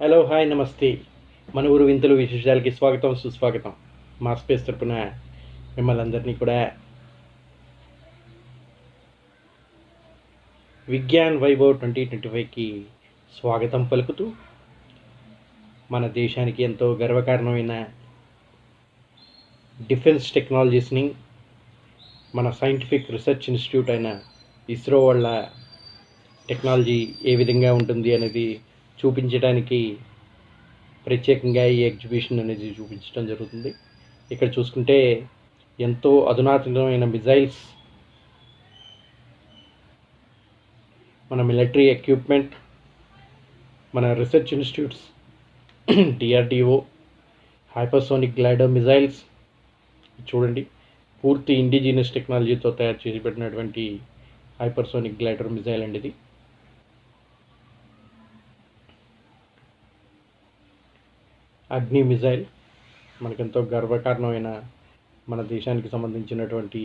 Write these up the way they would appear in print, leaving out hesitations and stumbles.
Hello, hi, నమస్తే. మన ఊరు వింతలు విశేషాలకి స్వాగతం, సుస్వాగతం. మా స్పేస్ తరపున మిమ్మల్ని అందరినీ కూడా విజ్ఞాన్ వైభవ్ 2025కి స్వాగతం పలుకుతూ, మన దేశానికి ఎంతో గర్వకారణమైన డిఫెన్స్ టెక్నాలజీస్ని మన సైంటిఫిక్ రీసెర్చ్ ఇన్స్టిట్యూట్ అయిన ఇస్రో వాళ్ళ టెక్నాలజీ ఏ విధంగా ఉంటుంది అనేది చూపించడానికి ప్రత్యేకంగా ఈ ఎగ్జిబిషన్ అనేది చూపించడం జరుగుతుంది. ఇక్కడ చూసుకుంటే ఎంతో అధునాతనమైన మిజైల్స్, మన మిలిటరీ ఎక్విప్మెంట్, మన research institutes, DRDO, hypersonic glider missiles చూడండి. పూర్తి ఇండిజినస్ టెక్నాలజీతో తయారు చేసి పెట్టినటువంటి హైపర్సోనిక్ గ్లైడర్ మిజైల్ అండి ఇది. అగ్ని మిజైల్ మనకెంతో గర్వకారణమైన మన దేశానికి సంబంధించినటువంటి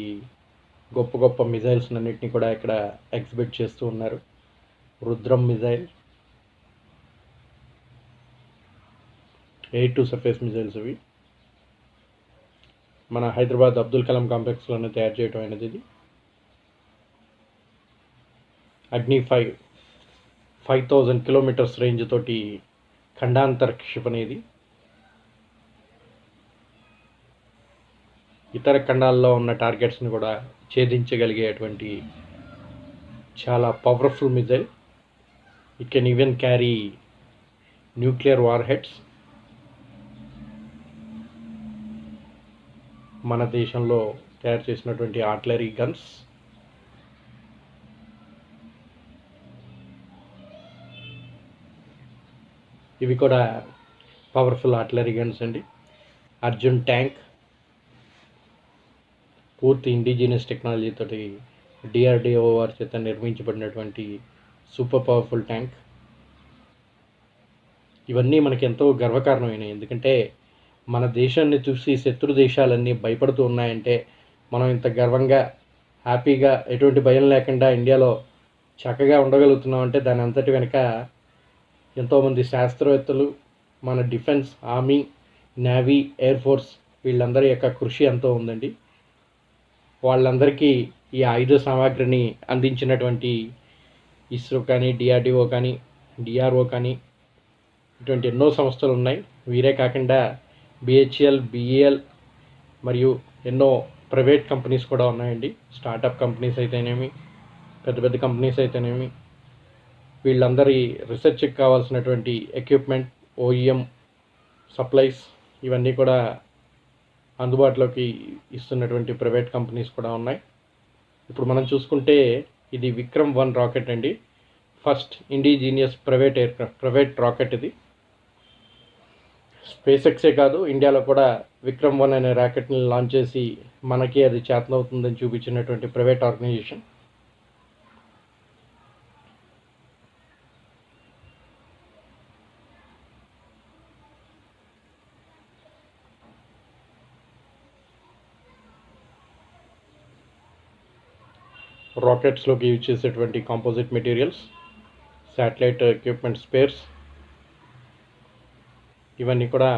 గొప్ప గొప్ప మిజైల్స్ అన్నింటినీ కూడా ఇక్కడ ఎగ్జిబిట్ చేస్తూ ఉన్నారు. Rudram missile, air to surface missiles ఇవి మన హైదరాబాద్ అబ్దుల్ కలాం కాంప్లెక్స్లోనే తయారు చేయడం అనేది ఇది. అగ్ని 5,000 కిలోమీటర్స్ రేంజ్ తోటి ఖండాంతర క్షిపణి ఇది. ఇతర ఖండాల్లో ఉన్న టార్గెట్స్ని కూడా ఛేదించగలిగేటువంటి చాలా powerful missile. It can even carry nuclear war heads. మన దేశంలో తయారు చేసినటువంటి ఆర్టిలరీ గన్స్, ఇవి కూడా పవర్ఫుల్ ఆర్టిలరీ గన్స్ అండి. అర్జున్ ట్యాంక్ పూర్తి ఇండిజినస్ టెక్నాలజీతో డిఆర్డిఓ వారి చేత నిర్మించబడినటువంటి సూపర్ పవర్ఫుల్ ట్యాంక్. ఇవన్నీ మనకి ఎంతో గర్వకారణమైనవి. ఎందుకంటే మన దేశాన్ని చూసి శత్రు దేశాలన్నీ భయపడుతూ ఉన్నాయంటే మనం ఇంత గర్వంగా, హ్యాపీగా, ఎటువంటి భయం లేకుండా ఇండియాలో చక్కగా ఉండగలుగుతున్నామంటే దాని అంతటి వెనుక ఎంతోమంది శాస్త్రవేత్తలు, మన defence, army, navy, air force వీళ్ళందరి యొక్క కృషి ఎంతో ఉందండి. వాళ్ళందరికీ ఈ ఆయుధ సామాగ్రిని అందించినటువంటి ఇస్రో కానీ, డిఆర్డిఓ కానీ, డిఆర్ఓ కానీ ఇటువంటి ఎన్నో సంస్థలు ఉన్నాయి. వీరే కాకుండా బిహెచ్ఎల్, బిఈఎల్ మరియు ఎన్నో ప్రైవేట్ కంపెనీస్ కూడా ఉన్నాయండి. స్టార్టప్ కంపెనీస్ అయితేనేమి, పెద్ద పెద్ద కంపెనీస్ అయితేనేమి, వీళ్ళందరి రీసెర్చ్కి కావాల్సినటువంటి ఎక్విప్మెంట్, ఓఈఎం సప్లైస్ ఇవన్నీ కూడా అందుబాటులోకి ఇస్తున్నటువంటి ప్రైవేట్ కంపెనీస్ కూడా ఉన్నాయి. ఇప్పుడు మనం చూసుకుంటే ఇది విక్రమ్-1 రాకెట్ అండి. ఫస్ట్ ఇండిజీనియస్ ప్రైవేట్ రాకెట్ ఇది. స్పేస్ ఎక్సే కాదు, ఇండియాలో కూడా విక్రమ్-1 అనే రాకెట్ని లాంచ్ చేసి మనకి అది చేతనవుతుందని చూపించినటువంటి ప్రైవేట్ ఆర్గనైజేషన్. రాకెట్స్లోకి యూజ్ చేసేటువంటి composite materials, satellite equipment spares ఇవన్నీ కూడా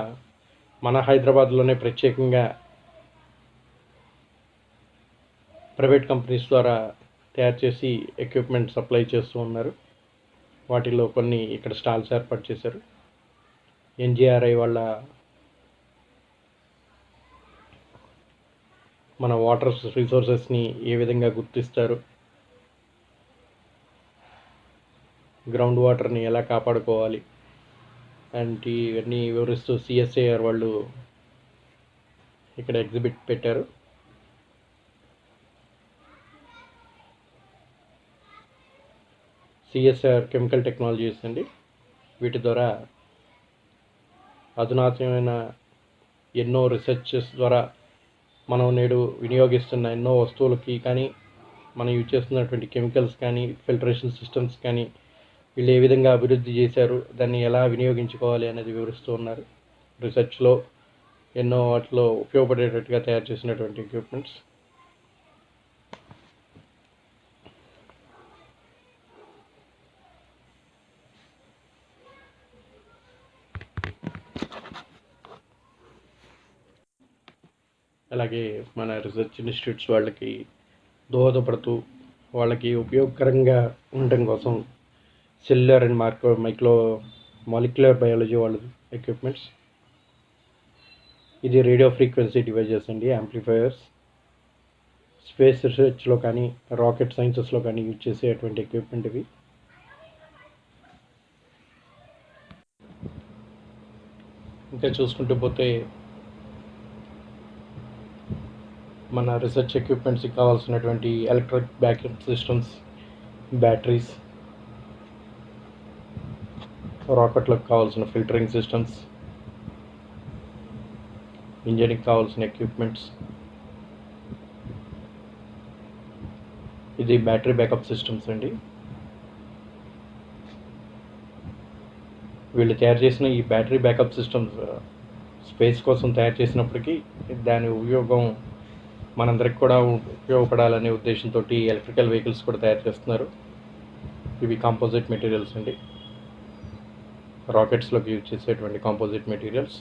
మన హైదరాబాద్లోనే ప్రత్యేకంగా ప్రైవేట్ కంపెనీస్ ద్వారా తయారు చేసి ఎక్విప్మెంట్ సప్లై చేస్తూ ఉన్నారు. వాటిలో కొన్ని ఇక్కడ స్టాల్స్ ఏర్పాటు చేశారు. ఎన్జిఆర్ఐ వాళ్ళ మన వాటర్ రిసోర్సెస్ని ఏ విధంగా గుర్తిస్తారు, గ్రౌండ్ వాటర్ని ఎలా కాపాడుకోవాలి అండ్ ఇవన్నీ వివరిస్తూ సిఎస్ఐఆర్ వాళ్ళు ఇక్కడ ఎగ్జిబిట్ పెట్టారు. సిఎస్ఐఆర్ కెమికల్ టెక్నాలజీస్ అండి. వీటి ద్వారా అధునాతనమైన ఎన్నో రీసెర్చెస్ ద్వారా మనం నేడు వినియోగిస్తున్న ఎన్నో వస్తువులకి కానీ, మనం యూజ్ చేస్తున్నటువంటి కెమికల్స్ కానీ, ఫిల్టరేషన్ సిస్టమ్స్ కానీ వీళ్ళు ఏ విధంగా అభివృద్ధి చేశారు, దాన్ని ఎలా వినియోగించుకోవాలి అనేది వివరిస్తూ ఉన్నారు. రీసెర్చ్లో ఎన్నో వాటిలో ఉపయోగపడేటట్టుగా తయారు చేసినటువంటి ఎక్విప్మెంట్స్. అలాగే మన రీసెర్చ్ ఇన్స్టిట్యూట్స్ వాళ్ళకి దోహదపడుతూ వాళ్ళకి ఉపయోగకరంగా ఉండటం కోసం cellular and micro molecular biology వాళ్ళ ఎక్విప్మెంట్స్. ఇది రేడియో ఫ్రీక్వెన్సీ డివైజెస్ అండి, యాంప్లిఫైయర్స్. స్పేస్ రీసెర్చ్లో కానీ రాకెట్ సైన్సెస్లో కానీ యూజ్ చేసేటువంటి ఎక్విప్మెంట్ ఇవి. ఇంకా చూసుకుంటూ పోతే మన రీసెర్చ్ ఎక్విప్మెంట్స్కి కావాల్సినటువంటి ఎలక్ట్రిక్ బ్యాకప్ సిస్టమ్స్, బ్యాటరీస్, రాకెట్లకు కావాల్సిన ఫిల్టరింగ్ సిస్టమ్స్, ఇంజనీరింగ్ కావాల్సిన ఎక్విప్మెంట్స్. ఇది బ్యాటరీ బ్యాకప్ సిస్టమ్స్ అండి. వీళ్ళు తయారు చేసిన ఈ బ్యాటరీ బ్యాకప్ సిస్టమ్స్ స్పేస్ కోసం తయారు చేసినప్పటికీ దాని ఉపయోగం మనందరికి కూడా ఉపయోగపడాలనే ఉద్దేశంతో ఎలక్ట్రికల్ వెహికల్స్ కూడా తయారు చేస్తున్నారు. ఇవి కాంపోజిట్ మెటీరియల్స్ అండి, రాకెట్స్లోకి యూజ్ చేసేటువంటి composite materials.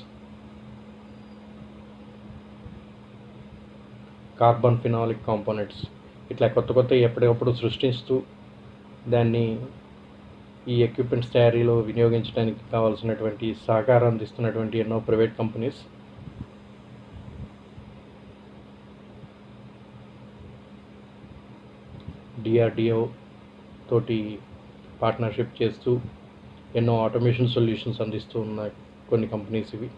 Carbon phenolic components ఇట్లా కొత్త కొత్త ఎప్పటికప్పుడు సృష్టిస్తూ దాన్ని ఈ ఎక్విప్మెంట్స్ తయారీలో వినియోగించడానికి కావాల్సినటువంటి సహకారం అందిస్తున్నటువంటి ఎన్నో ప్రైవేట్ కంపెనీస్. డిఆర్డిఓ తోటి పార్ట్నర్షిప్ చేస్తూ ఎన్నో ఆటోమేషన్ సొల్యూషన్స్ అందిస్తూ ఉన్న కొన్ని కంపెనీస్ ఇవి.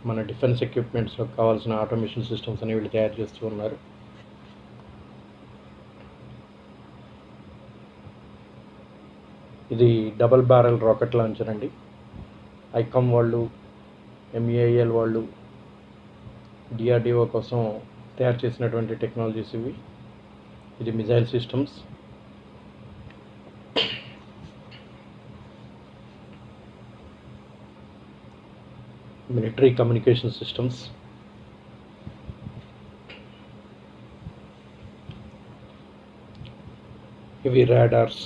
మన డిఫెన్స్ ఎక్విప్మెంట్స్లో కావాల్సిన ఆటోమేషన్ సిస్టమ్స్ అని వీళ్ళు తయారు చేస్తూ ఉన్నారు. ఇది డబల్ బ్యారెల్ రాకెట్ లాంచర్ అండి. ఐకామ్ వాళ్ళు, ఎంఏఎల్ వాళ్ళు డిఆర్డిఓ కోసం తయారు చేసినటువంటి టెక్నాలజీస్ ఇవి. ఇది missile systems. Military communication systems. ఇవి రాడార్స్.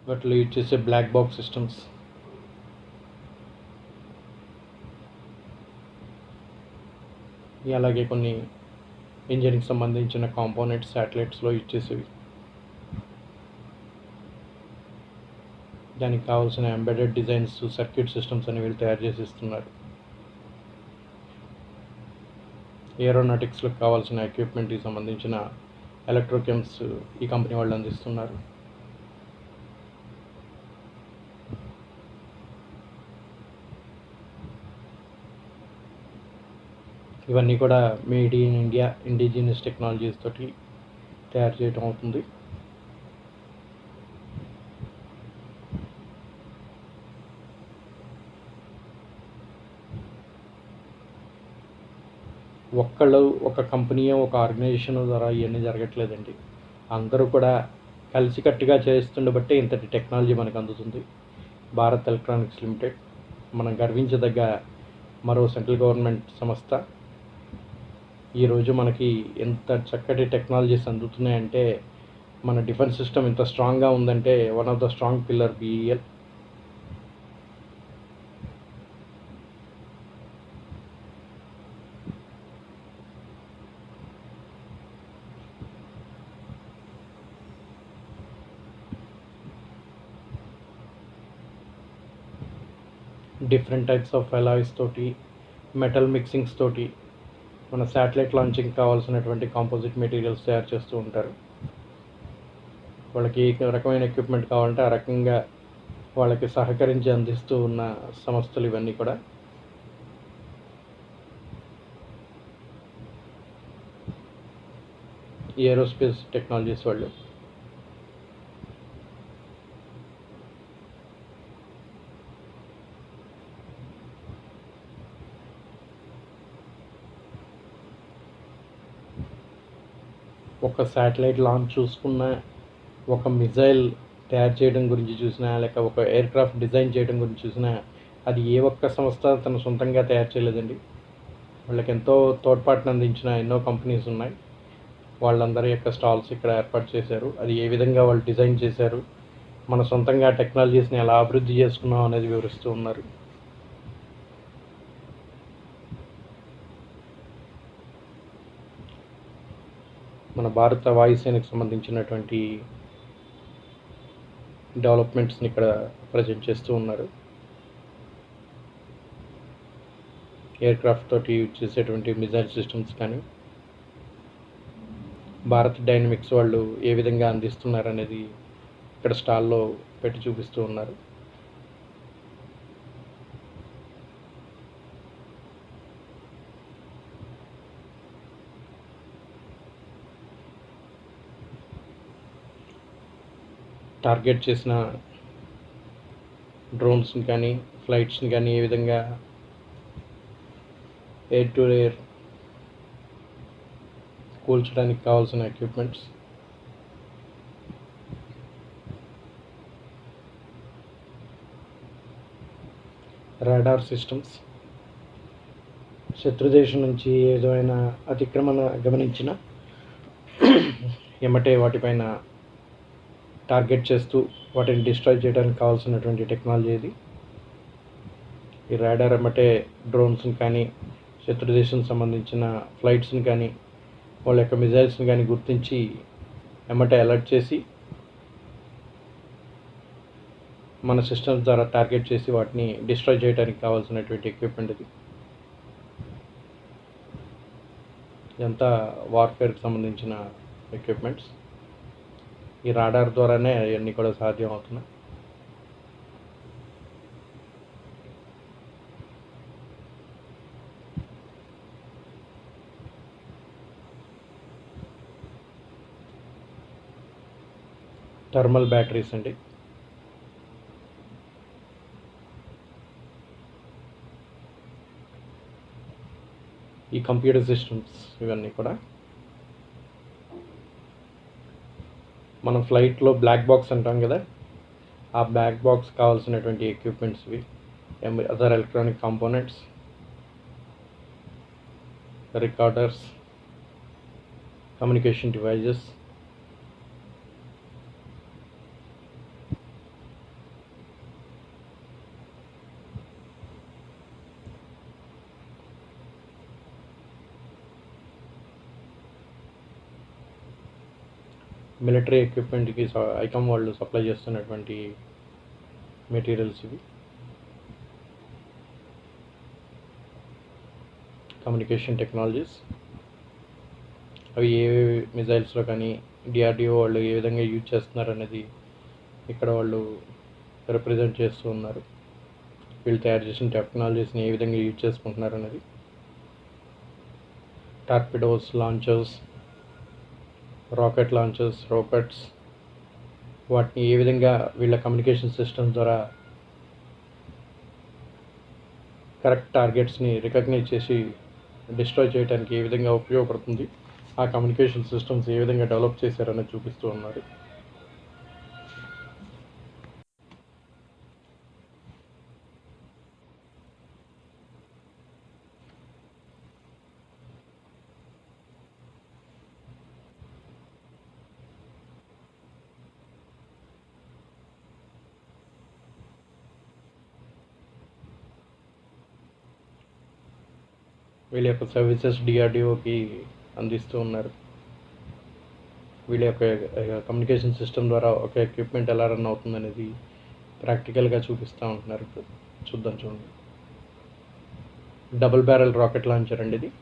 వాటిలో యూజ్ చేసే బ్లాక్ బాక్స్ సిస్టమ్స్. అలాగే కొన్ని ఇంజనీరింగ్ సంబంధించిన కాంపోనెంట్స్ శాటిలైట్స్లో యూజ్ చేసేవి. దానికి కావాల్సిన ఎంబెడెడ్ డిజైన్స్, సర్క్యూట్ సిస్టమ్స్ అని వీళ్ళు తయారు చేసి ఇస్తున్నారు. ఏరోనాటిక్స్లో కావాల్సిన ఎక్విప్మెంట్కి సంబంధించిన ఎలక్ట్రోకెమ్స్ ఈ కంపెనీ వాళ్ళు అందిస్తున్నారు. ఇవన్నీ కూడా made in India indigenous technologies తోటి తయారు చేయడం అవుతుంది. ఒక్కళ్ళు, ఒక కంపెనీ, ఒక ఆర్గనైజేషన్ ద్వారా ఇవన్నీ జరగట్లేదండి. అందరూ కూడా కలిసికట్టుగా చేస్తుండబట్టే ఇంతటి టెక్నాలజీ మనకు అందుతుంది. భారత్ ఎలక్ట్రానిక్స్ లిమిటెడ్ మనం గర్వించదగ్గ మరో సెంట్రల్ గవర్నమెంట్ సంస్థ. ఈరోజు మనకి ఎంత చక్కటి టెక్నాలజీస్ అందుతున్నాయంటే, మన డిఫెన్స్ సిస్టమ్ ఇంత స్ట్రాంగ్గా ఉందంటే one of the strong pillar BEL. Different types of alloys తోటి, మెటల్ మిక్సింగ్స్ తోటి మన శాటిలైట్ లాంచింగ్ కావాల్సినటువంటి కాంపోజిట్ మెటీరియల్స్ తయారు చేస్తూ ఉంటారు. వాళ్ళకి ఏ రకమైన ఎక్విప్మెంట్ కావాలంటే ఆ రకంగా వాళ్ళకి సహకరించి అందిస్తూ ఉన్న సంస్థలు ఇవన్నీ కూడా. ఏరోస్పేస్ టెక్నాలజీస్ వాళ్ళు. ఒక శాటిలైట్ లాంచ్ చూసుకున్న, ఒక మిజైల్ తయారు చేయడం గురించి చూసినా, లేక ఒక ఎయిర్క్రాఫ్ట్ డిజైన్ చేయడం గురించి చూసినా, అది ఏ ఒక్క సంస్థ తన సొంతంగా తయారు చేయలేదండి. వాళ్ళకి ఎంతో తోడ్పాటును అందించిన ఎన్నో కంపెనీస్ ఉన్నాయి. వాళ్ళందరి యొక్క స్టాల్స్ ఇక్కడ ఏర్పాటు చేశారు. అది ఏ విధంగా వాళ్ళు డిజైన్ చేశారు, మన సొంతంగా టెక్నాలజీస్ని ఎలా అభివృద్ధి చేసుకున్నాం అనేది వివరిస్తూ ఉన్నారు. మన భారత వాయుసేనకు సంబంధించినటువంటి డెవలప్మెంట్స్ని ఇక్కడ ప్రజెంట్ చేస్తూ ఉన్నారు. ఎయిర్ క్రాఫ్ట్ తోటి యూజ్ చేసేటువంటి మిజైల్ సిస్టమ్స్ కానీ, భారత్ డైనమిక్స్ వాళ్ళు ఏ విధంగా అందిస్తున్నారు అనేది ఇక్కడ స్టాల్లో పెట్టి చూపిస్తూ ఉన్నారు. టార్గెట్ చేసిన డ్రోన్స్ని కానీ, ఫ్లైట్స్ని కానీ ఏ విధంగా ఎయిర్ టు ఎయిర్ కూల్చడానికి కావాల్సిన ఎక్విప్మెంట్స్, రాడార్ సిస్టమ్స్, శత్రుదేశం నుంచి ఏదైనా అతిక్రమణ గమనించిన ఎమ్మటే వాటిపైన టార్గెట్ చేస్తూ వాటిని డిస్ట్రాయ్ చేయడానికి కావాల్సినటువంటి టెక్నాలజీ ఇది. ఈ రాడార్ ఎమ్మటే డ్రోన్స్ని కానీ, శత్రుదేశం సంబంధించిన ఫ్లైట్స్ని కానీ, వాళ్ళ యొక్క మిజైల్స్ని కానీ గుర్తించి ఎమ్మటే అలర్ట్ చేసి మన సిస్టమ్స్ ద్వారా టార్గెట్ చేసి వాటిని డిస్ట్రాయ్ చేయడానికి కావాల్సినటువంటి ఎక్విప్మెంట్ ఇది. ఇదంతా వార్ఫేర్కి సంబంధించిన ఎక్విప్మెంట్స్. ఈ రాడార్ ద్వారానే అవన్నీ కూడా సాధ్యం అవుతున్నాయి. థర్మల్ బ్యాటరీస్ అండి. ఈ కంప్యూటర్ సిస్టమ్స్ ఇవన్నీ కూడా మనం ఫ్లైట్లో బ్లాక్ బాక్స్ అంటాం కదా, ఆ బ్లాక్ బాక్స్ కావాల్సినటువంటి ఎక్విప్మెంట్స్ ఇవి. Other electronic components, recorders, communication devices, military ఎక్విప్మెంట్కి ఐకామ్ వాళ్ళు సప్లై చేస్తున్నటువంటి మెటీరియల్స్ ఇవి. కమ్యూనికేషన్ టెక్నాలజీస్ అవి ఏ మిజైల్స్లో కానీ డిఆర్డిఓ వాళ్ళు ఏ విధంగా యూజ్ చేస్తున్నారు అనేది ఇక్కడ వాళ్ళు రిప్రజెంట్ చేస్తూ ఉన్నారు. వీళ్ళు తయారు చేసిన టెక్నాలజీస్ని ఏ విధంగా యూజ్ చేసుకుంటున్నారు అనేది. Torpedoes, launchers, rocket launchers, rockets, వాటిని ఏ విధంగా వీళ్ళ కమ్యూనికేషన్ సిస్టమ్ ద్వారా కరెక్ట్ టార్గెట్స్ని రికగ్నైజ్ చేసి డిస్ట్రాయ్ చేయడానికి ఏ విధంగా ఉపయోగపడుతుంది, ఆ కమ్యూనికేషన్ సిస్టమ్స్ ఏ విధంగా డెవలప్ చేశారని చూపిస్తూ ఉన్నారు. వీళ్ళ యొక్క సర్వీసెస్ డిఆర్డిఓకి అందిస్తూ ఉన్నారు. వీళ్ళ యొక్క కమ్యూనికేషన్ సిస్టమ్ ద్వారా ఒక ఎక్విప్మెంట్ ఎలా రన్ అవుతుంది అనేది ప్రాక్టికల్గా చూపిస్తూ ఉంటున్నారు. ఇప్పుడు చూద్దాం, చూడండి. డబుల్ బ్యారెల్ రాకెట్ లాంచర్ అండి ఇది.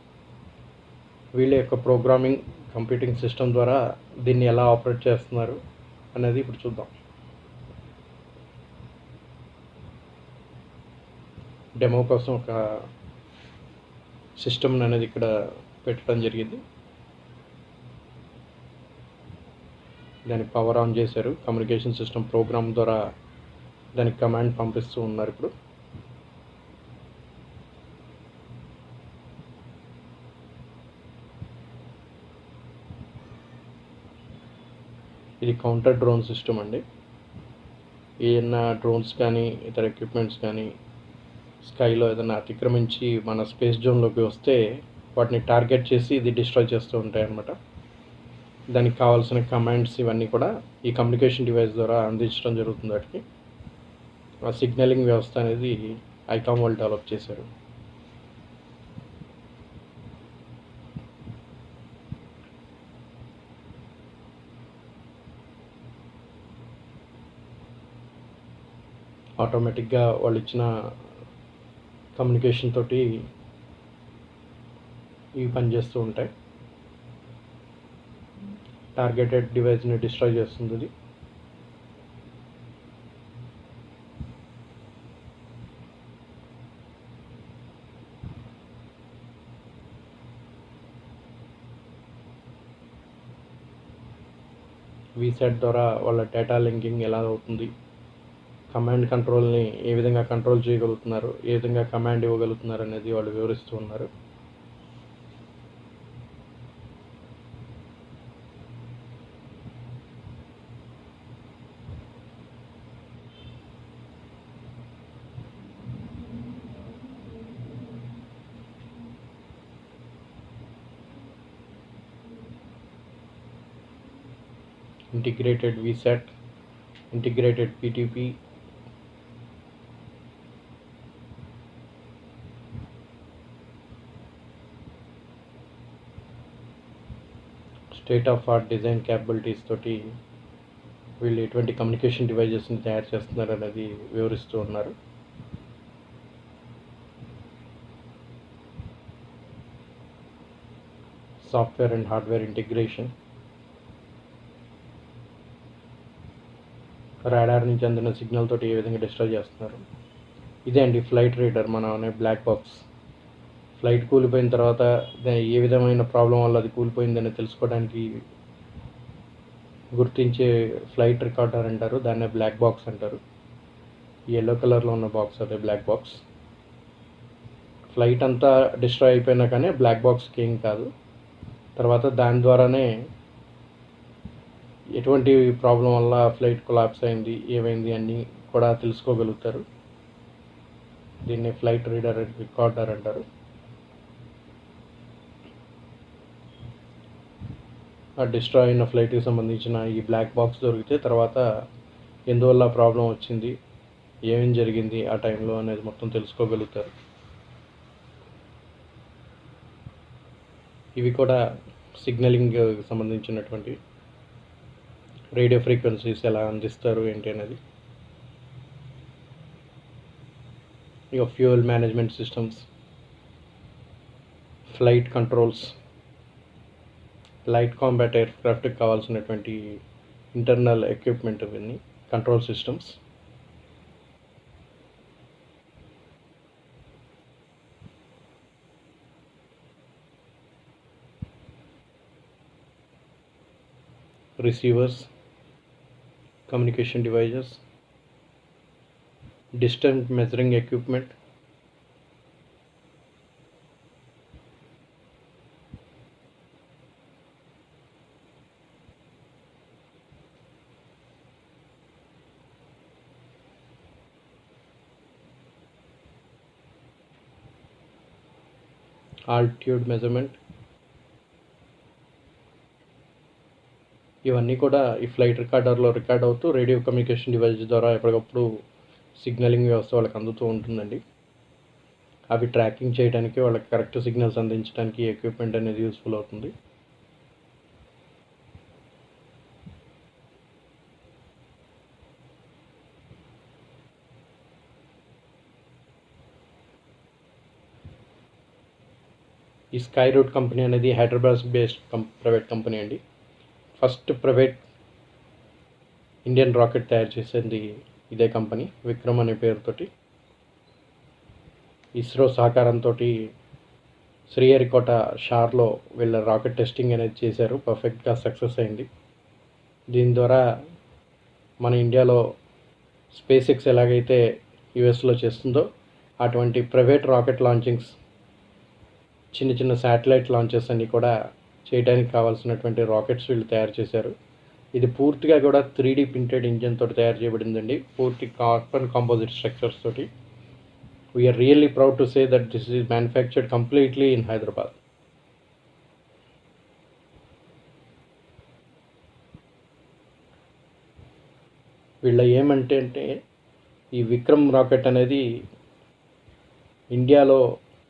వీళ్ళ యొక్క ప్రోగ్రామింగ్ కంప్యూటింగ్ సిస్టమ్ ద్వారా దీన్ని ఎలా ఆపరేట్ చేస్తున్నారు అనేది ఇప్పుడు చూద్దాం. డెమో కోసం ఒక సిస్టమ్ అనేది ఇక్కడ పెట్టడం జరిగింది. దానికి పవర్ ఆన్ చేశారు. కమ్యూనికేషన్ సిస్టమ్ ప్రోగ్రామ్ ద్వారా దానికి కమాండ్ పంపిస్తూ ఉన్నారు. ఇప్పుడు ఇది కౌంటర్ డ్రోన్ సిస్టమ్ అండి. ఏదైనా డ్రోన్స్ కానీ ఇతర ఎక్విప్మెంట్స్ కానీ స్కైలో ఏదైనా అతిక్రమించి మన స్పేస్ జోన్లోకి వస్తే వాటిని టార్గెట్ చేసి ఇది డిస్ట్రాయ్ చేస్తూ ఉంటాయి అన్నమాట. దానికి కావాల్సిన కమాండ్స్ ఇవన్నీ కూడా ఈ కమ్యూనికేషన్ డివైస్ ద్వారా అందించడం జరుగుతుంది. వాటికి ఆ సిగ్నలింగ్ వ్యవస్థ అనేది ఐకామ్ వాళ్ళు డెవలప్ చేశారు. ఆటోమేటిక్గా వాళ్ళు ఇచ్చిన కమ్యూనికేషన్ తోటి ఇవి పనిచేస్తూ ఉంటాయి. టార్గెటెడ్ డివైస్ని డిస్ట్రాయ్ చేస్తుంది ఇది. వీసాట్ ద్వారా వాళ్ళ డేటా లింకింగ్ ఎలా అవుతుంది, కమాండ్ కంట్రోల్ని ఏ విధంగా కంట్రోల్ చేయగలుగుతున్నారు, ఏ విధంగా కమాండ్ ఇవ్వగలుగుతున్నారు అనేది వాళ్ళు వివరిస్తూ ఉన్నారు. Integrated VSAT, integrated PTP, state of art design capabilities తోటి వీళ్ళు ఎటువంటి కమ్యూనికేషన్ డివైజెస్ని తయారు చేస్తున్నారు అనేది వివరిస్తూ ఉన్నారు. Software and hardware integration, radar నుంచి అందిన సిగ్నల్ తోటి ఏ విధంగా డిస్ట్రాయ్ చేస్తున్నారు. ఇదే అండి ఫ్లైట్ రీడర్, మనం అనే బ్లాక్ బాక్స్. ఫ్లైట్ కూలిపోయిన తర్వాత ఏ విధమైన ప్రాబ్లం వల్ల అది కూలిపోయిందని తెలుసుకోవడానికి గుర్తించే ఫ్లైట్ రికార్డర్ అంటారు, దాన్నే బ్లాక్ బాక్స్ అంటారు. ఎల్లో కలర్లో ఉన్న బాక్స్ అదే బ్లాక్ బాక్స్. ఫ్లైట్ అంతా డిస్ట్రాయ్ అయిపోయినా కానీ బ్లాక్ బాక్స్కి ఏం కాదు. తర్వాత దాని ద్వారానే ఎటువంటి ప్రాబ్లం వల్ల ఫ్లైట్ కొలాప్స్ అయింది, ఏమైంది అన్నీ కూడా తెలుసుకోగలుగుతారు. దీన్ని ఫ్లైట్ రీడర్ రికార్డర్ అంటారు. ఆ డిస్ట్రాయ్ అయిన ఫ్లైట్కి సంబంధించిన ఈ బ్లాక్ బాక్స్ దొరికితే తర్వాత ఎందువల్ల ప్రాబ్లం వచ్చింది, ఏమేం జరిగింది ఆ టైంలో అనేది మొత్తం తెలుసుకోగలుగుతారు. ఇవి కూడా సిగ్నలింగ్ సంబంధించినటువంటి రేడియో ఫ్రీక్వెన్సీస్ ఎలా అందిస్తారు ఏంటి అనేది. ఇక fuel management systems, flight controls, light combat ఎయిర్క్రాఫ్ట్కి కావాల్సినటువంటి ఇంటర్నల్ ఎక్విప్మెంట్, ఇవన్నీ control systems. Receivers, communication devices, distance measuring equipment, altitude measurement, ఇవన్నీ కూడా ఈ ఫ్లైట్ రికార్డర్లో రికార్డ్ అవుతూ రేడియో కమ్యూనికేషన్ డివైస్ ద్వారా ఎప్పటికప్పుడు సిగ్నలింగ్ వ్యవస్థ వాళ్ళకి అందుతూ ఉంటుందండి. అవి ట్రాకింగ్ చేయడానికి, వాళ్ళకి కరెక్ట్ సిగ్నల్స్ అందించడానికి ఎక్విప్మెంట్ అనేది యూస్ఫుల్ అవుతుంది. ఈ స్కై రూట్ కంపెనీ అనేది హైదరాబాద్ బేస్డ్ ప్రైవేట్ కంపెనీ అండి. ఫస్ట్ ప్రైవేట్ ఇండియన్ రాకెట్ తయారు చేసింది ఇదే కంపెనీ, విక్రమ్ అనే పేరుతోటి. ఇస్రో సహకారంతో శ్రీహరికోట షార్లో వీళ్ళ రాకెట్ టెస్టింగ్ అనేది చేశారు, పర్ఫెక్ట్గా సక్సెస్ అయింది. దీని ద్వారా మన ఇండియాలో స్పేస్ ఎక్స్ ఎలాగైతే యుఎస్లో చేస్తుందో అటువంటి ప్రైవేట్ రాకెట్ లాంచింగ్స్, చిన్న చిన్న శాటిలైట్ లాంచెస్ అన్నీ కూడా చేయడానికి కావాల్సినటువంటి రాకెట్స్ వీళ్ళు తయారు చేశారు. ఇది పూర్తిగా కూడా 3D ప్రింటెడ్ ఇంజిన్ తోటి తయారు చేయబడిందండి, పూర్తి కార్బన్ కాంపోజిట్ స్ట్రక్చర్స్ తోటి. We are really proud to say that this is manufactured completely in Hyderabad. వీళ్ళ ఏమంటే ఈ విక్రమ్ రాకెట్ అనేది ఇండియాలో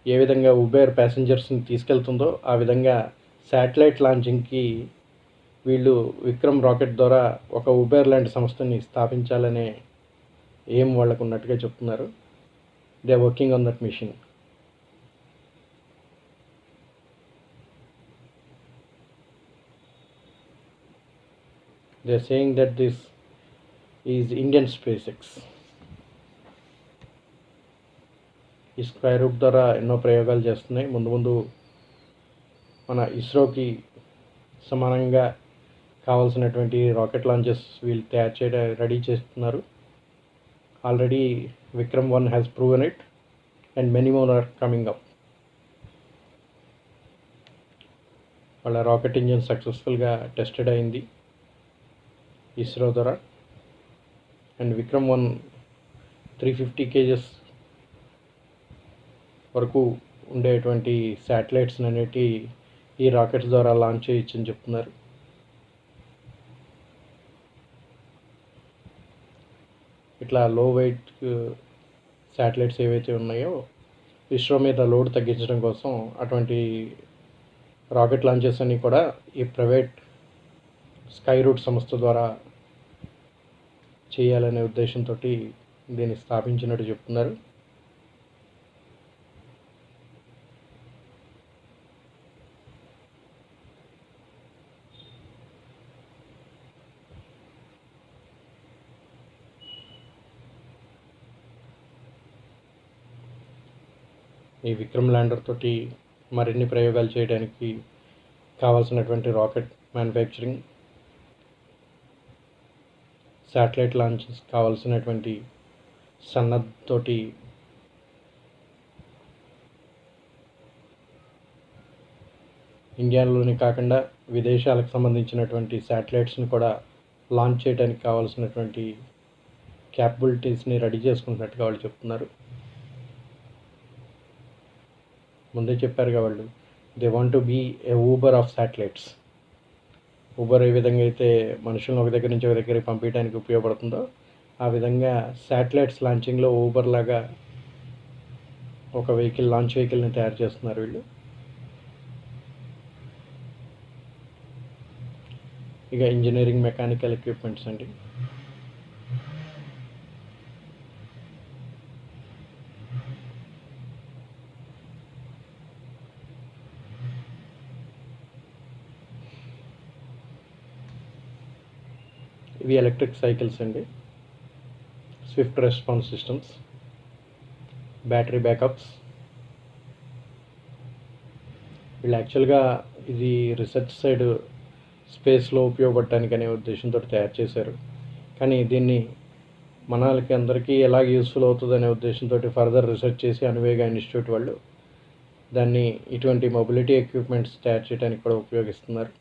ఏ విధంగా ఉబేర్ ప్యాసింజర్స్ని తీసుకెళ్తుందో ఆ విధంగా శాటిలైట్ లాంచింగ్కి వీళ్ళు విక్రమ్ రాకెట్ ద్వారా ఒక ఉబేర్ లాంటి సంస్థని స్థాపించాలనే ఏం వాళ్ళకు ఉన్నట్టుగా చెప్తున్నారు. They are working on that mission. They are saying that this is Indian SpaceX. ఈ స్క్వేర్ రూట్ ద్వారా ఎన్నో ప్రయోగాలు చేస్తున్నాయి. ముందు ముందు మన ఇస్రోకి సమానంగా కావాల్సినటువంటి రాకెట్ లాంచెస్ వీళ్ళు తయారు చేయడం రెడీ చేస్తున్నారు. Already Vikram 1 has proven it and many more or coming up. వాళ్ళ రాకెట్ ఇంజిన్ సక్సెస్ఫుల్గా టెస్టెడ్ అయింది ఇస్రో ద్వారా. అండ్ విక్రమ్ 1 350 kgs వరకు ఉండేటువంటి శాటిలైట్స్ అనేటి ఈ రాకెట్స్ ద్వారా లాంచ్ చేయొచ్చని చెప్తున్నారు. ఇట్లా లో వెయిట్ శాటిలైట్స్ ఏవైతే ఉన్నాయో ఇస్రో మీద లోడ్ తగ్గించడం కోసం అటువంటి రాకెట్ లాంచెస్ అన్నీ కూడా ఈ ప్రైవేట్ స్కై రూట్ సంస్థ ద్వారా చేయాలనే ఉద్దేశంతో దీన్ని స్థాపించినట్టు చెప్తున్నారు. ఈ విక్రమ్ ల్యాండర్ తోటి మరిన్ని ప్రయోగాలు చేయడానికి కావాల్సినటువంటి రాకెట్ మ్యానుఫ్యాక్చరింగ్, శాటిలైట్ లాంచెస్ కావాల్సినటువంటి సన్నద్ధతోటి ఇండియాలోని కాకుండా విదేశాలకు సంబంధించినటువంటి శాటిలైట్స్ని కూడా లాంచ్ చేయడానికి కావాల్సినటువంటి క్యాపబిలిటీస్ని రెడీ చేసుకుంటున్నట్టుగా వాళ్ళు చెప్తున్నారు. ముందే చెప్పారుగా వాళ్ళు, they want to be a Uber of satellites. Uber ఏ విధంగా అయితే మనుషులను ఒక దగ్గర నుంచి ఒక దగ్గరికి పంపించడానికి ఉపయోగపడుతుందో ఆ విధంగా శాటిలైట్స్ లాంచింగ్లో ఊబర్ లాగా ఒక లాంచ్ వెహికల్ని తయారు చేస్తున్నారు వీళ్ళు. ఇక ఇంజనీరింగ్ మెకానికల్ ఎక్విప్మెంట్స్ అండి. ఇవి ఎలక్ట్రిక్ సైకిల్స్ అండి, Swift response systems, battery backups. వీళ్ళు యాక్చువల్గా ఇది రీసెర్చ్ సైడ్ స్పేస్లో ఉపయోగపడటానికి అనే ఉద్దేశంతో తయారు చేశారు. కానీ దీన్ని మనకి అందరికీ ఎలా యూస్ఫుల్ అవుతుంది అనే ఉద్దేశంతో ఫర్దర్ రీసెర్చ్ చేసి అనువేగా ఇన్స్టిట్యూట్ వాళ్ళు దాన్ని ఇటువంటి మొబిలిటీ ఎక్విప్మెంట్స్ తయారు చేయడానికి కూడా ఉపయోగిస్తున్నారు.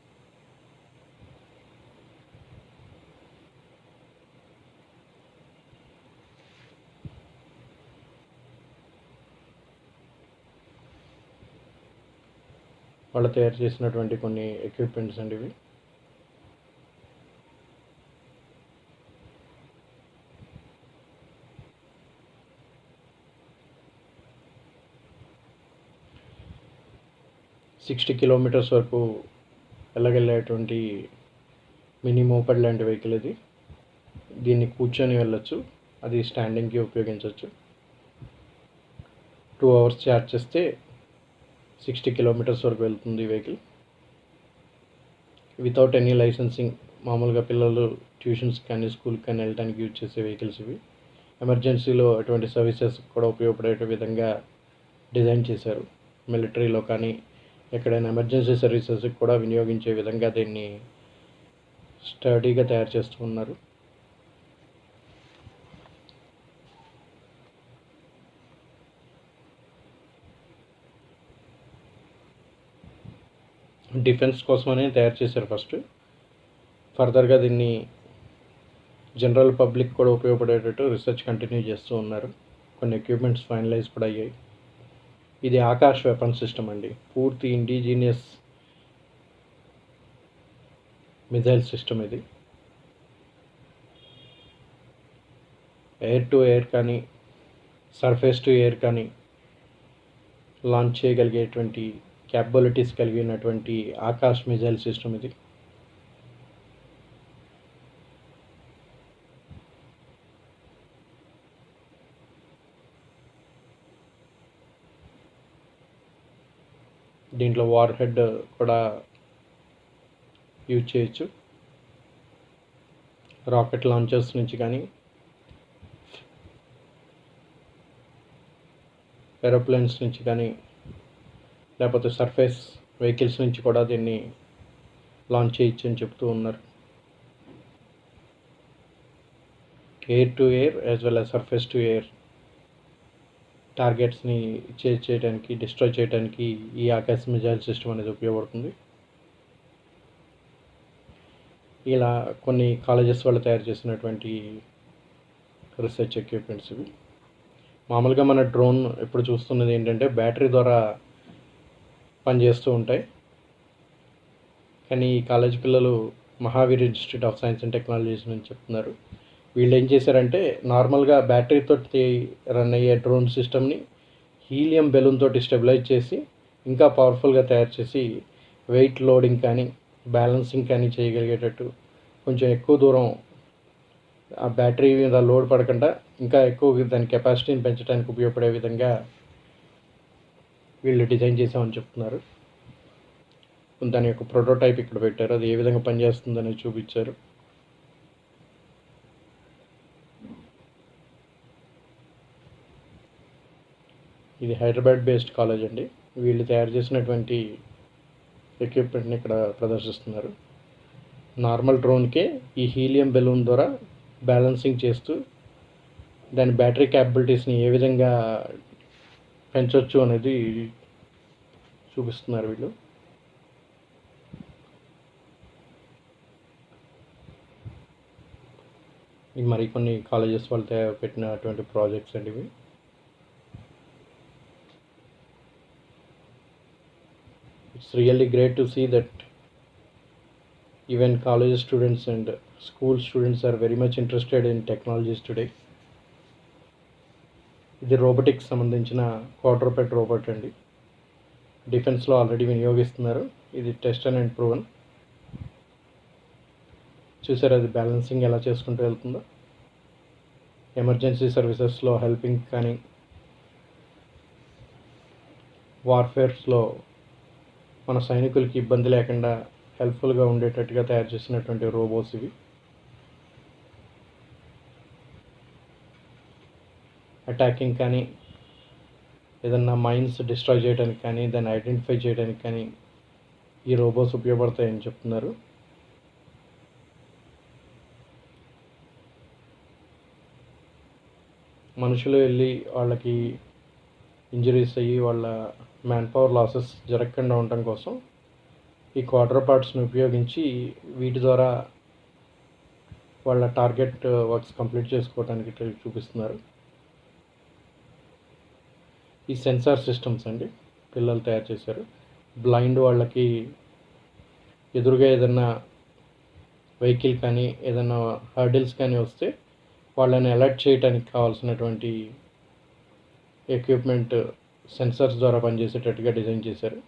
వాళ్ళు తయారు చేసినటువంటి కొన్ని ఎక్విప్మెంట్స్ అండి ఇవి. $60 kilometers వరకు వెళ్ళగలిగేటువంటి మినీ మోపెడ్ లాంటి వెహికల్ ఇది. దీన్ని కూర్చొని వెళ్ళొచ్చు, అది స్టాండింగ్కి ఉపయోగించవచ్చు. 2 hours ఛార్జ్ చేస్తే 60 kilometers వరకు వెళ్తుంది ఈ వెహికల్. వితౌట్ ఎనీ లైసెన్సింగ్, మామూలుగా పిల్లలు ట్యూషన్స్ కానీ స్కూల్కి కానీ వెళ్ళడానికి యూజ్ చేసే వెహికల్స్ ఇవి. ఎమర్జెన్సీలో అటువంటి సర్వీసెస్ కూడా ఉపయోగపడే విధంగా డిజైన్ చేశారు. మిలిటరీలో కానీ ఎక్కడైనా ఎమర్జెన్సీ సర్వీసెస్కి కూడా వినియోగించే విధంగా దీన్ని స్టడీగా తయారు చేస్తూ ఉన్నారు. డిఫెన్స్ కోసమని తయారు చేశారు ఫస్ట్. ఫర్దర్గా దీన్ని జనరల్ పబ్లిక్ కూడా ఉపయోగపడేటట్టు రీసెర్చ్ కంటిన్యూ చేస్తూ ఉన్నారు. కొన్ని ఎక్విప్మెంట్స్ ఫైనలైజ్ కూడా అయ్యాయి. ఇది ఆకాష్ వెపన్ సిస్టమ్ అండి, పూర్తి ఇండిజీనియస్ మిజైల్ సిస్టమ్ ఇది. ఎయిర్ టు ఎయిర్ కానీ సర్ఫేస్ టు ఎయిర్ కానీ లాంచ్ చేయగలిగేటువంటి క్యాపబిలిటీస్ కలిగినటువంటి ఆకాశ్ మిజైల్ సిస్టమ్ ఇది. దీంట్లో వార్ హెడ్ కూడా యూజ్ చేయొచ్చు. రాకెట్ లాంచర్స్ నుంచి కానీ ఏరోప్లేన్స్ నుంచి కానీ లేకపోతే సర్ఫేస్ వెహికల్స్ నుంచి కూడా దీన్ని లాంచ్ చేయొచ్చు అని చెప్తూ ఉన్నారు. Air to air as well as surface to air టార్గెట్స్ని చేజ్ చేయడానికి, డిస్ట్రాయ్ చేయడానికి ఈ ఆకాశ్ మిజైల్ సిస్టమ్ అనేది ఉపయోగపడుతుంది. ఇలా కొన్ని కాలేజెస్ వాళ్ళు తయారు చేసినటువంటి రీసెర్చ్ ఎక్విప్మెంట్స్ ఇవి. మామూలుగా మన డ్రోన్ ఇప్పుడు చూస్తున్నది ఏంటంటే బ్యాటరీ ద్వారా పనిచేస్తూ ఉంటాయి. కానీ ఈ కాలేజ్ పిల్లలు Mahavir institute of science and technologies నుంచి చెప్తున్నారు. వీళ్ళు ఏం చేశారంటే నార్మల్గా బ్యాటరీతో రన్ అయ్యే డ్రోన్ సిస్టమ్ని హీలియం బెలూన్ తోటి స్టెబిలైజ్ చేసి ఇంకా పవర్ఫుల్గా తయారు చేసి వెయిట్ లోడింగ్ కానీ బ్యాలెన్సింగ్ కానీ చేయగలిగేటట్టు కొంచెం ఎక్కువ దూరం ఆ బ్యాటరీ మీద లోడ్ పడకుండా ఇంకా ఎక్కువ దాని కెపాసిటీని పెంచడానికి ఉపయోగపడే విధంగా వీళ్ళు డిజైన్ చేసామని చెప్తున్నారు. దాని యొక్క ప్రోటోటైప్ ఇక్కడ పెట్టారు. అది ఏ విధంగా పనిచేస్తుందని చూపించారు. ఇది హైదరాబాద్ బేస్డ్ కాలేజ్ అండి. వీళ్ళు తయారు చేసినటువంటి ఎక్విప్మెంట్ని ఇక్కడ ప్రదర్శిస్తున్నారు. నార్మల్ డ్రోన్కే ఈ హీలియం బెలూన్ ద్వారా బ్యాలెన్సింగ్ చేస్తూ దాని బ్యాటరీ క్యాపబిలిటీస్ని ఏ విధంగా పెంచవచ్చు అనేది చూపిస్తున్నారు వీళ్ళు. ఇది మరికొన్ని కాలేజెస్ వాళ్ళు పెట్టినటువంటి ప్రాజెక్ట్స్ అండి ఇవి. It's really great to see that even college students and school students are very much interested in technologies today. ఇది రోబోటిక్స్ సంబంధించిన క్వాడ్రూపెడ్ రోబోట్ అండి. డిఫెన్స్లో ఆల్రెడీ వినియోగిస్తున్నారు. ఇది టెస్ట్ అండ్ ప్రూవన్. చూసారు అది బ్యాలెన్సింగ్ ఎలా చేసుకుంటూ వెళ్తుందో. ఎమర్జెన్సీ సర్వీసెస్లో హెల్పింగ్ కానీ వార్ఫేర్స్లో మన సైనికులకి ఇబ్బంది లేకుండా హెల్ప్ఫుల్గా ఉండేటట్టుగా తయారు చేసినటువంటి రోబోట్స్ ఇవి. అటాకింగ్ కానీ ఏదన్నా మైన్స్ డిస్ట్రాయ్ చేయడానికి కానీ దాన్ని ఐడెంటిఫై చేయడానికి కానీ ఈ రోబోట్స్ ఉపయోగపడతాయని చెప్తున్నారు. మనుషులు వెళ్ళి వాళ్ళకి ఇంజరీస్ అయ్యి వాళ్ళ మ్యాన్ పవర్ లాసెస్ జరగకుండా ఉండటం కోసం ఈ క్వాడ్రూపాడ్స్ని ఉపయోగించి వీటి ద్వారా వాళ్ళ టార్గెట్ వర్క్స్ కంప్లీట్ చేసుకోవడానికి చూపిస్తున్నారు. ఈ సెన్సార్ సిస్టమ్స్ అండి పిల్లలు తయారు చేశారు. బ్లైండ్ వాళ్ళకి ఎదురుగా ఏదన్నా వెహికల్ కానీ ఏదైనా హర్డిల్స్ కానీ వస్తే వాళ్ళని అలర్ట్ చేయడానికి కావాల్సినటువంటి ఎక్విప్మెంట్ సెన్సార్స్ ద్వారా పనిచేసేటట్టుగా డిజైన్ చేశారు.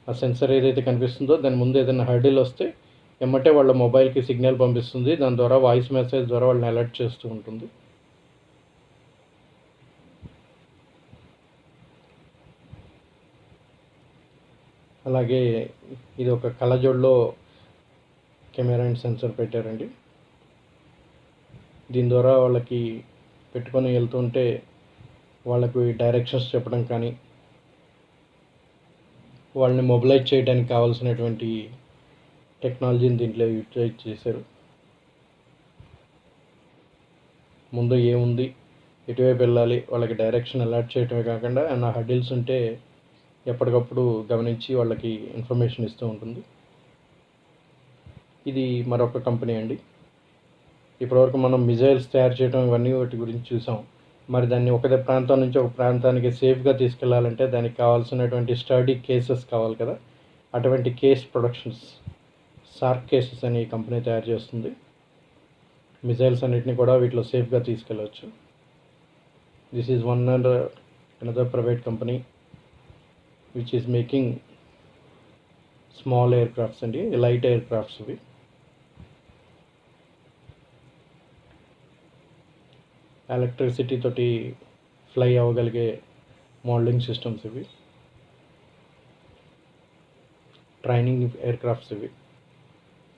ఆ సెన్సర్ ఏదైతే కనిపిస్తుందో దాని ముందు ఏదైనా హర్డిల్ వస్తే ఎమ్మటే వాళ్ళ మొబైల్కి సిగ్నల్ పంపిస్తుంది. దాని ద్వారా వాయిస్ మెసేజ్ ద్వారా వాళ్ళని అలర్ట్ చేస్తూ ఉంటుంది. అలాగే ఇది ఒక కళ్ళజోడులో కెమెరా అండ్ సెన్సర్ పెట్టారండి. దీని ద్వారా వాళ్ళకి పెట్టుకొని వెళ్తుంటే వాళ్ళకి డైరెక్షన్స్ చెప్పడం కానీ వాళ్ళని మొబిలైజ్ చేయడానికి కావాల్సినటువంటి టెక్నాలజీని దీంట్లో యూటిలైజ్ చేశారు. ముందు ఏముంది, ఎటువైపు వెళ్ళాలి, వాళ్ళకి డైరెక్షన్ అలర్ట్ చేయడమే కాకుండా ఏమైనా హడిల్స్ ఉంటే ఎప్పటికప్పుడు గమనించి వాళ్ళకి ఇన్ఫర్మేషన్ ఇస్తూ ఉంటుంది. ఇది మరొక కంపెనీ అండి. ఇప్పటివరకు మనం మిజైల్స్ తయారు చేయడం ఇవన్నీ వాటి గురించి చూసాం. మరి దాన్ని ఒక ప్రాంతం నుంచి ఒక ప్రాంతానికి సేఫ్గా తీసుకెళ్లాలంటే దానికి కావాల్సినటువంటి స్టడీ కేసెస్ కావాలి కదా. అటువంటి కేస్ ప్రొడక్షన్స్ సార్క్ కేసెస్ అని ఈ కంపెనీ తయారు చేస్తుంది. మిజైల్స్ అన్నిటిని కూడా వీటిలో సేఫ్గా తీసుకెళ్ళవచ్చు. This is one and another private company which is making small aircrafts అండి, లైట్ ఎయిర్ క్రాఫ్ట్స్ ఇవి. ఎలక్ట్రిసిటీ తోటి ఫ్లై అవ్వగలిగే మోడలింగ్ సిస్టమ్స్ ఇవి. ట్రైనింగ్ ఎయిర్ క్రాఫ్ట్స్ ఇవి.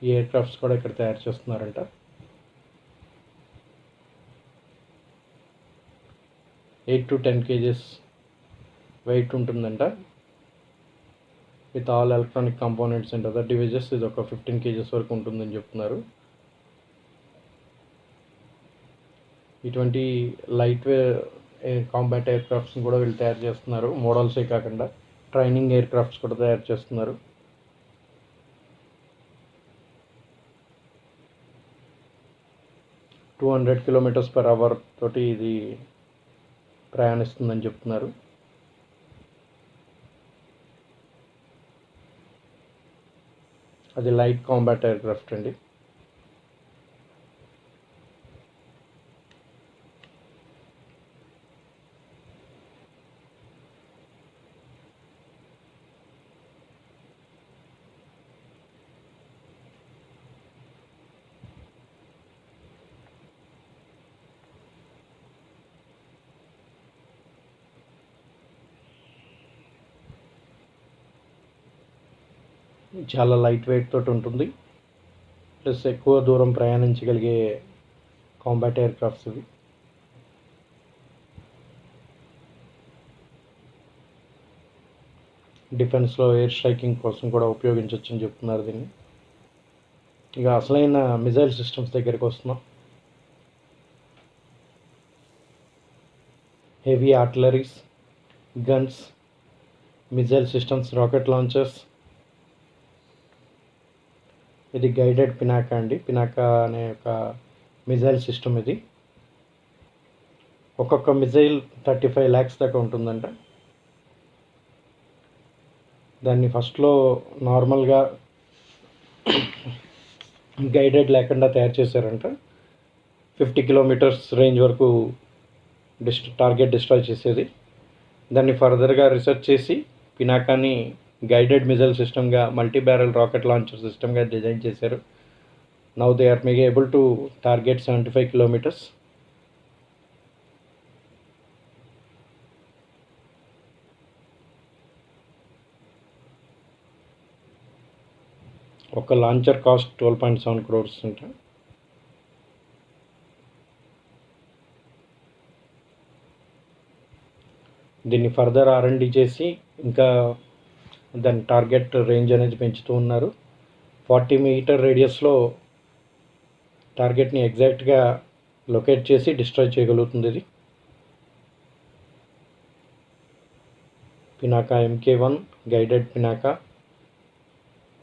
ఈ ఎయిర్ క్రాఫ్ట్స్ కూడా ఇక్కడ తయారు చేస్తున్నారంట. 8 to 10 kgs వెయిట్ ఉంటుందంట. With all electronic components and other devices ఇది ఒక 15 kgs వరకు ఉంటుందని చెప్తున్నారు. ఇటువంటి లైట్ కాంబాట్ ఎయిర్ క్రాఫ్ట్స్ని కూడా వీళ్ళు తయారు చేస్తున్నారు. మోడల్సే కాకుండా ట్రైనింగ్ ఎయిర్ క్రాఫ్ట్స్ కూడా తయారు చేస్తున్నారు. టూ 200 km/h తోటి ఇది ప్రయాణిస్తుందని చెప్తున్నారు. అది లైట్ కాంబాట్ ఎయిర్ క్రాఫ్ట్ అండి. చాలా లైట్ వెయిట్ తోటి ఉంటుంది, ప్లస్ ఎక్కువ దూరం ప్రయాణించగలిగే కాంబాట్ ఎయిర్ క్రాఫ్ట్స్ ఇవి. డిఫెన్స్లో ఎయిర్ స్ట్రైకింగ్ కోసం కూడా ఉపయోగించవచ్చు అని చెప్తున్నారు దీన్ని. ఇక అసలైన మిజైల్ సిస్టమ్స్ దగ్గరికి వస్తున్నాం. Heavy artilleries, guns, missile systems, rocket launchers. ఇది గైడెడ్ పినాకా అండి. పినాకా అనే ఒక మిజైల్ సిస్టమ్ ఇది. ఒక్కొక్క మిజైల్ 35 lakhs దాకా ఉంటుందంట. దాన్ని ఫస్ట్లో నార్మల్గా గైడెడ్ లేకుండా తయారు చేశారంట. 50 kilometers రేంజ్ వరకు టార్గెట్ డిస్ట్రాయ్ చేసేది. దాన్ని ఫర్దర్గా రీసెర్చ్ చేసి పినాకాని గైడెడ్ మిజైల్ సిస్టమ్గా, మల్టీ బ్యారెల్ రాకెట్ లాంచర్ సిస్టమ్గా డిజైన్ చేశారు. Now they are make able to target 75 kilometers. ఒక లాంచర్ కాస్ట్ 12.7 crores అంట. దీన్ని ఫర్దర్ R&D చేసి ఇంకా దాని టార్గెట్ రేంజ్ అనేది పెంచుతూ ఉన్నారు. 40 meter రేడియస్లో టార్గెట్ని ఎగ్జాక్ట్గా లొకేట్ చేసి డిస్ట్రాయ్ చేయగలుగుతుంది ఇది. Pinaka MK1 guided Pinaka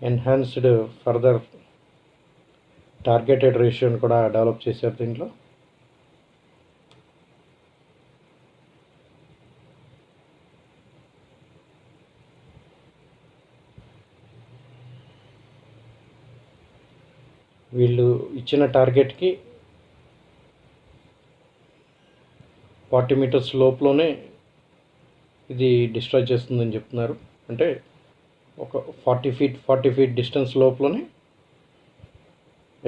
enhanced further targeted రేషియోని కూడా డెవలప్ చేశారు దీంట్లో. వీళ్ళు ఇచ్చిన టార్గెట్కి 40 meters లోపులోనే ఇది డిస్ట్రాయ్ చేస్తుందని చెప్తున్నారు. అంటే ఒక 40 feet డిస్టెన్స్ లోపలనే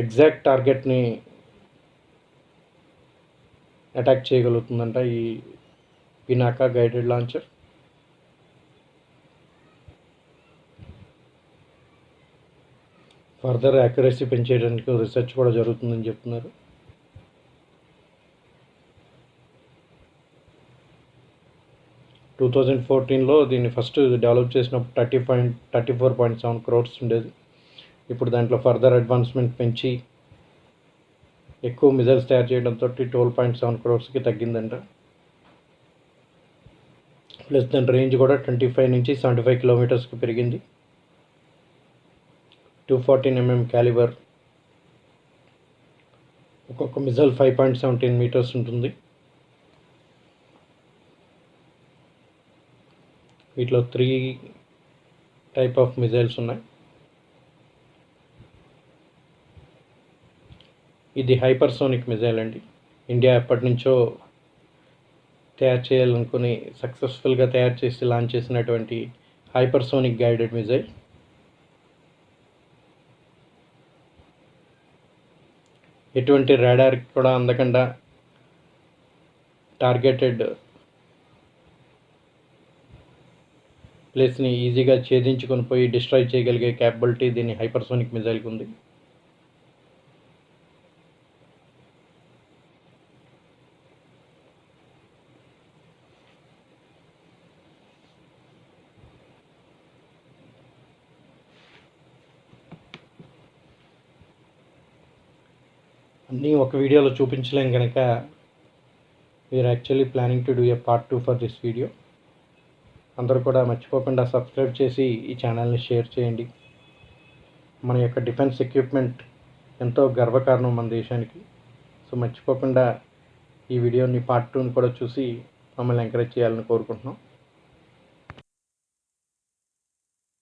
ఎగ్జాక్ట్ టార్గెట్ని అటాక్ చేయగలుగుతుందంట ఈ Pinaka guided launcher. Further accuracy పెంచేయడానికి రీసెర్చ్ కూడా జరుగుతుందని చెప్తున్నారు. టూ 2014లో దీన్ని ఫస్ట్ డెవలప్ చేసినప్పుడు 34.7 crores ఉండేది. ఇప్పుడు దాంట్లో ఫర్దర్ అడ్వాన్స్మెంట్ పెంచి ఎక్కువ మిజైల్స్ తయారు చేయడంతో 12.7 crores తగ్గిందంట. ప్లస్ దాని రేంజ్ కూడా 25 నుంచి 75 kilometers పెరిగింది. 214 mm క్యాలిబర్. ఒక్కొక్క మిజైల్ 5.17 meters ఉంటుంది. వీటిలో 3 type ఆఫ్ మిజైల్స్ ఉన్నాయి. ఇది హైపర్సోనిక్ మిజైల్ అండి. ఇండియా ఎప్పటి నుంచో తయారు చేయాలనుకుని సక్సెస్ఫుల్గా తయారు చేసి లాంచ్ చేసినటువంటి హైపర్సోనిక్ గైడెడ్ మిజైల్. ఎటువంటి రాడార్కి కూడా అందకుండా టార్గెటెడ్ ప్లేస్ని ఈజీగా ఛేదించుకొని పోయి డిస్ట్రాయ్ చేయగలిగే క్యాపబిలిటీ దీని హైపర్సోనిక్ మిజైల్కి ఉంది. అన్నీ ఒక వీడియోలో చూపించలేం కనుక we are actually planning to do a part 2 for this video. అందరూ కూడా మర్చిపోకుండా సబ్స్క్రైబ్ చేసి ఈ ఛానల్ని షేర్ చేయండి. మన యొక్క డిఫెన్స్ ఎక్విప్మెంట్ ఎంతో గర్వకారణం మన దేశానికి. సో మర్చిపోకుండా ఈ వీడియోని పార్ట్ 2ని కూడా చూసి మమ్మల్ని ఎంకరేజ్ చేయాలని కోరుకుంటున్నాం.